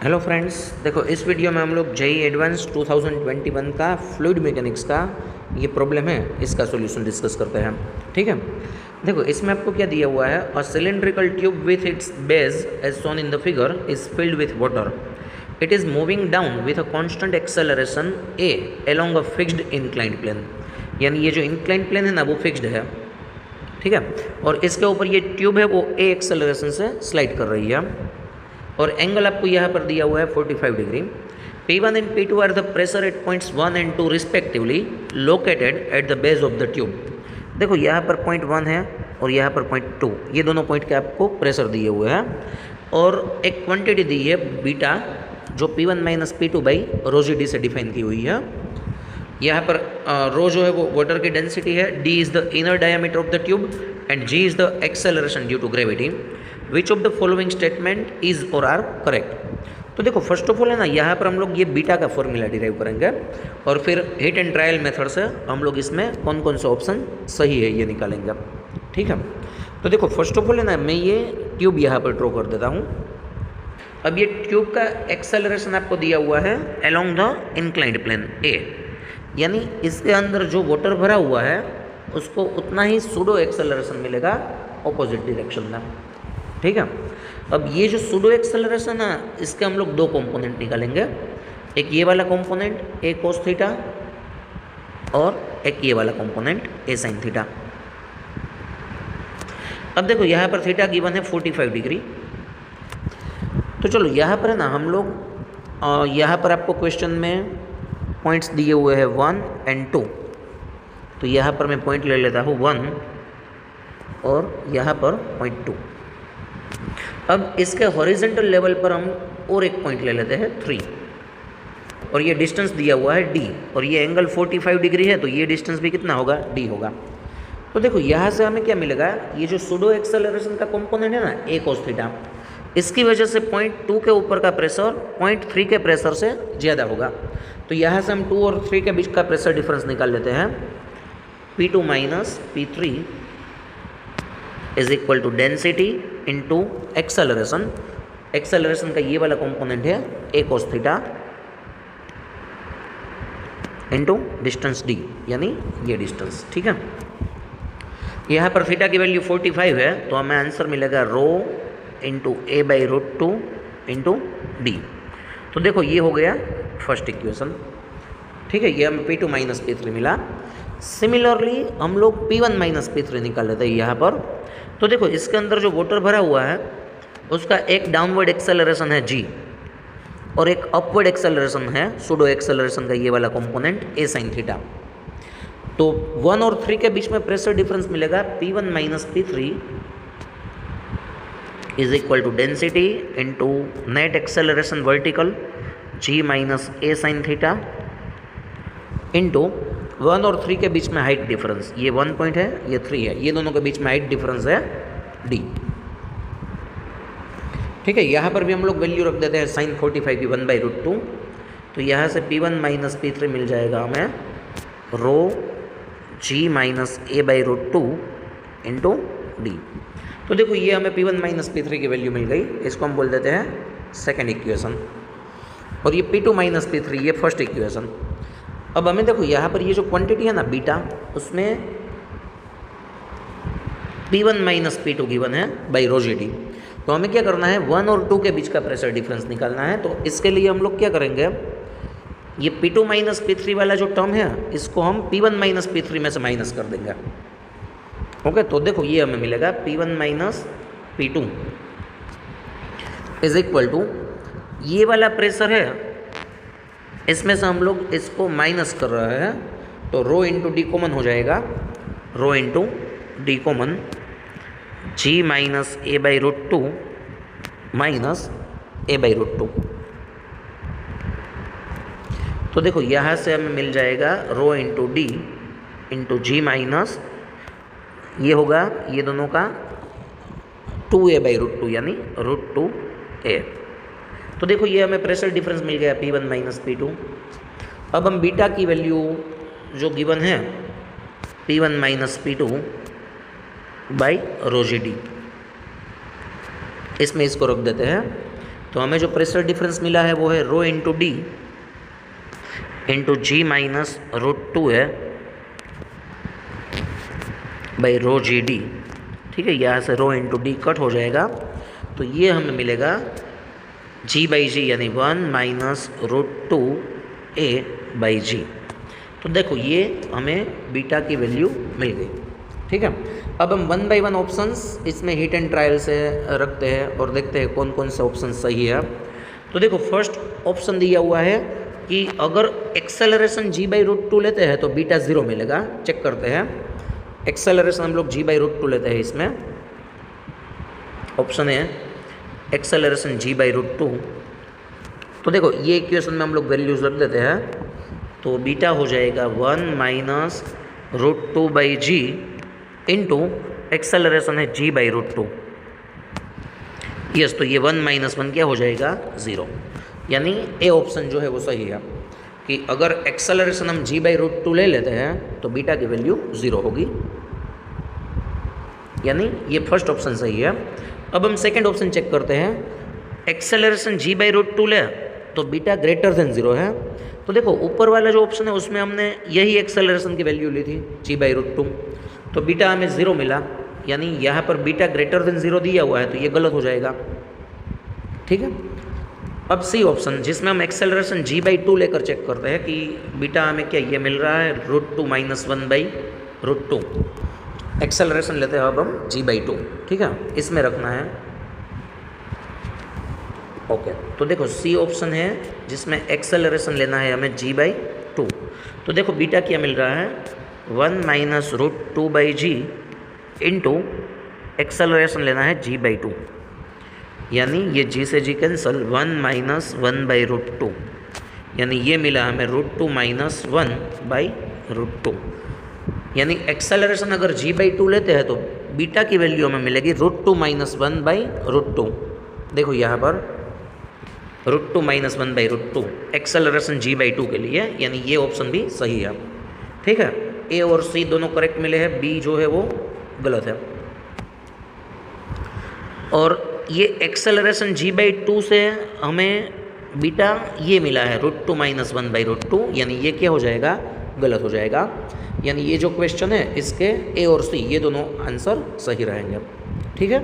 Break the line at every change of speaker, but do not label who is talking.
Hello friends, देखो इस video में हम लोग जेई एडवांस 2021 का फ्लूइड मैकेनिक्स का ये प्रॉब्लम है, इसका सॉल्यूशन डिस्कस करते हैं। ठीक है, देखो इसमें आपको क्या दिया हुआ है, a cylindrical tube with its base as shown in the figure is filled with water. It is moving down with a constant acceleration a along a fixed inclined plane. यानी ये जो इंक्लाइंड प्लेन है ना, वो fixed है। ठीक है, और इसके ऊपर ये ट्यूब है वो ए एक्सेलरेशन से स्लाइड कर रही है, और एंगल आपको यहाँ पर दिया हुआ है 45 degree. P1 and P2 are the pressure at points 1 and 2 respectively located at the base of the tube. देखो यहाँ पर पॉइंट 1 है और यहाँ पर पॉइंट 2, ये दोनों पॉइंट के आपको प्रेशर दिए हुए हैं, और एक क्वांटिटी दी है बीटा जो P1 minus P2 by rho G D से डिफाइन की हुई है। यहाँ पर रो जो है वो वाटर की डेंसिटी है, d is the inner diameter of the tube and g is the acceleration due to gravity. Which of the following statement is or are correct. तो देखो फर्स्ट ऑफ ऑल है ना, यहाँ पर हम लोग ये बीटा का फॉर्मूला डिराइव करेंगे, और फिर हिट एंड ट्रायल मेथड से हम लोग इसमें कौन कौन सा ऑप्शन सही है ये निकालेंगे। ठीक है, तो देखो फर्स्ट ऑफ ऑल है ना, मैं ये ट्यूब यहाँ पर ड्रॉ कर देता हूँ। अब ये ट्यूब का एक्सेलरेशन आपको दिया हुआ है अलोंग द इंक्लाइंड प्लेन ए, यानी इसके अंदर जो वाटर भरा हुआ है उसको उतना ही सूडो एक्सेलरेशन मिलेगा ऑपोजिट डायरेक्शन में। ठीक है, अब ये जो सूडो एक्सेलरेशन है इसके हम लोग दो कंपोनेंट निकालेंगे, एक ये वाला कंपोनेंट ए कोस थीटा और एक ये वाला कंपोनेंट ए साइन थीटा। अब देखो यहाँ पर थीटा गिवन है 45 डिग्री। तो चलो यहाँ पर है ना हम लोग यहाँ पर आपको क्वेश्चन में पॉइंट्स दिए हुए हैं 1 एंड 2, तो यहाँ पर मैं पॉइंट ले लेता हूँ 1 और यहाँ पर पॉइंट 2। अब इसके हॉरिजेंटल लेवल पर हम और एक पॉइंट ले लेते हैं 3, और ये डिस्टेंस दिया हुआ है d, और ये एंगल 45 डिग्री है, तो ये डिस्टेंस भी कितना होगा, d होगा। तो देखो यहाँ से हमें क्या मिलेगा, ये जो सूडो एक्सेलरेशन का कंपोनेंट है ना a cos थीटा, इसकी वजह से पॉइंट 2 के ऊपर का प्रेशर पॉइंट 3 के प्रेशर से ज़्यादा होगा। तो यहाँ से हम 2 और 3 के बीच का प्रेशर डिफरेंस निकाल लेते हैं। P2 minus P3 is equal to density into acceleration. Acceleration का ये वाला कंपोनेंट है a cos theta into distance d, यानी ये डिस्टेंस। ठीक है, यहाँ पर थीटा की वैल्यू 45 है, तो हमें आंसर मिलेगा rho into a by root 2 into d. तो देखो ये हो गया फर्स्ट इक्वेशन। ठीक है, ये हमें P2 माइनस P3 मिला। सिमिलरली हम लोग P1 माइनस P3 निकाल लेते हैं यहाँ पर। तो देखो इसके अंदर जो वाटर भरा हुआ है उसका एक डाउनवर्ड एक्सेलरेशन है g, और एक अपवर्ड एक्सेलरेशन है सूडो एक्सेलरेशन का ये वाला कंपोनेंट ए साइन थीटा। तो 1 और 3 के बीच में प्रेशर डिफरेंस मिलेगा P1 minus P3 is equal to density into net acceleration vertical g minus a sine theta into 1 और 3 के बीच में हाइट डिफरेंस, ये 1 पॉइंट है ये 3 है, ये दोनों के बीच में हाइट डिफरेंस है d। ठीक है, यहाँ पर भी हम लोग वैल्यू रख देते हैं साइन 45 की 1 बाई रूट 2। तो यहाँ से P1 माइनस P3 मिल जाएगा हमें rho g minus a by root 2 into d. तो देखो ये हमें P1 माइनस P3 की वैल्यू मिल गई, इसको हम बोल देते हैं सेकेंड इक्वेशन, और ये P2 माइनस P3 ये फर्स्ट इक्वेशन। अब हमें देखो यहाँ पर ये जो क्वांटिटी है ना बीटा, उसमें P1 माइनस P2 गिवन है बाई रो जी डी। तो हमें क्या करना है, 1 और 2 के बीच का प्रेशर डिफरेंस निकालना है। तो इसके लिए हम लोग क्या करेंगे, ये P2 माइनस P3 वाला जो टर्म है इसको हम P1 माइनस P3 में से माइनस कर देंगे। ओके, तो देखो ये हमें मिलेगा P1 minus P2 is equal to ये वाला प्रेशर है, इसमें से हम लोग इसको माइनस कर रहे हैं, तो रो इंटू डी कॉमन हो जाएगा, rho into d common g minus a by root 2 minus a by root 2। तो देखो यहाँ से हमें मिल जाएगा rho into d into g minus ये होगा ये दोनों का 2a बाई रूट 2, यानी रूट 2a। तो देखो ये हमें प्रेशर डिफरेंस मिल गया P1 माइनस P2। अब हम बीटा की वैल्यू जो गिवन है P1 minus P2 by rho G D, इसमें इसको रख देते हैं। तो हमें जो प्रेशर डिफरेंस मिला है वो है रो into d into g minus √2 है बाई रो जी डी। ठीक है, यहाँ से रो इंटू डी कट हो जाएगा, तो ये हमें मिलेगा जी बाई जी यानी 1 माइनस √2 ए बाई जी। तो देखो ये हमें बीटा की वैल्यू मिल गई। ठीक है, अब हम 1 बाई 1 ऑप्शंस इसमें हिट एंड ट्रायल से रखते हैं और देखते हैं कौन कौन से ऑप्शन सही है। तो देखो फर्स्ट ऑप्शन दिया हुआ है कि अगर एक्सेलरेशन जी बाई √2 लेते हैं तो बीटा 0 मिलेगा। चेक करते हैं, एक्सेलरेशन हम लोग जी बाई √2 लेते हैं, इसमें ऑप्शन है एक्सेलरेशन जी बाई √2। तो देखो ये इक्वेशन में हम लोग वैल्यूज रख देते हैं, तो बीटा हो जाएगा 1 minus √2 by g into acceleration है जी बाई √2। यस, तो ये 1 माइनस 1 क्या हो जाएगा 0, यानी ए ऑप्शन जो है वो सही है कि अगर एक्सेलरेशन हम जी बाई √2 ले लेते हैं तो बीटा की वैल्यू 0 होगी, यानी ये फर्स्ट ऑप्शन सही है। अब हम सेकंड ऑप्शन चेक करते हैं, एक्सेलरेशन जी बाई √2 ले तो बीटा ग्रेटर देन 0 है। तो देखो ऊपर वाला जो ऑप्शन है उसमें हमने यही एक्सेलरेशन की वैल्यू ली थी जी बाई √2, तो बीटा हमें 0 मिला, यानी यहाँ पर बीटा ग्रेटर देन 0 दिया हुआ है, तो ये गलत हो जाएगा। ठीक है, अब सी ऑप्शन जिसमें हम एक्सेलरेशन जी बाई 2 लेकर चेक करते हैं कि बीटा हमें क्या ये मिल रहा है √2 माइनस 1 बाई √2। एक्सेलरेशन लेते हैं अब हम जी बाई 2। ठीक है, इसमें रखना है। ओके, तो देखो सी ऑप्शन है जिसमें एक्सेलरेशन लेना है हमें जी बाई 2। तो देखो बीटा क्या मिल रहा है 1 minus √2 by g into acceleration लेना है जी बाई 2, यानी ये जी से जी कैंसल 1 माइनस 1 बाई √2, यानी ये मिला हमें √2 माइनस 1 बाई √2। यानी एक्सेलरेशन अगर जी बाई 2 लेते हैं तो बीटा की वैल्यू हमें मिलेगी √2 माइनस 1 बाई √2। देखो यहाँ पर √2 minus 1 by √2 acceleration g by 2 के लिए, यानी ये ऑप्शन भी सही है। ठीक है, ए और सी दोनों करेक्ट मिले हैं, बी जो है वो गलत है। और ये एक्सेलरेशन जी बाई 2 से हमें बीटा ये मिला है √2 माइनस 1 बाई √2, यानी ये क्या हो जाएगा गलत हो जाएगा। यानी ये जो क्वेश्चन है इसके ए और सी ये दोनों आंसर सही रहेंगे। ठीक है।